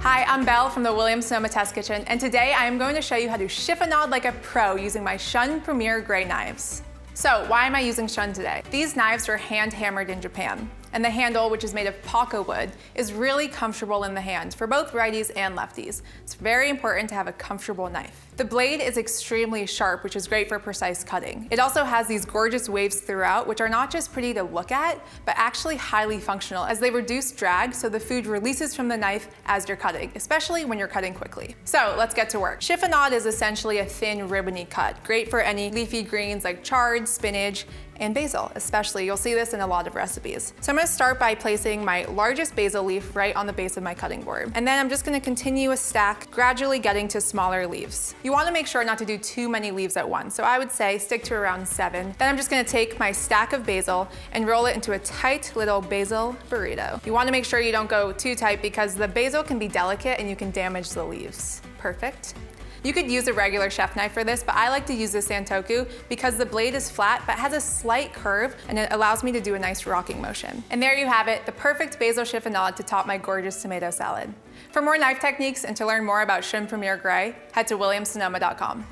Hi, I'm Belle from the Williams-Sonoma Test Kitchen, and today I am going to show you how to chiffonade like a pro using my Shun Premier Gray knives. So why am I using Shun today? These knives were hand hammered in Japan, and the handle, which is made of paka wood, is really comfortable in the hand for both righties and lefties. It's very important to have a comfortable knife. The blade is extremely sharp, which is great for precise cutting. It also has these gorgeous waves throughout, which are not just pretty to look at, but actually highly functional as they reduce drag so the food releases from the knife as you're cutting, especially when you're cutting quickly. So let's get to work. Chiffonade is essentially a thin, ribbony cut, great for any leafy greens like chard, spinach, and basil, especially. You'll see this in a lot of recipes. So I'm gonna start by placing my largest basil leaf right on the base of my cutting board. And then I'm just gonna continue a stack, gradually getting to smaller leaves. You wanna make sure not to do too many leaves at once. So I would say stick to around 7. Then I'm just gonna take my stack of basil and roll it into a tight little basil burrito. You wanna make sure you don't go too tight because the basil can be delicate and you can damage the leaves. Perfect. You could use a regular chef knife for this, but I like to use the Santoku because the blade is flat but has a slight curve and it allows me to do a nice rocking motion. And there you have it, the perfect basil chiffonade to top my gorgeous tomato salad. For more knife techniques and to learn more about Shun Premier Gray, head to williamssonoma.com.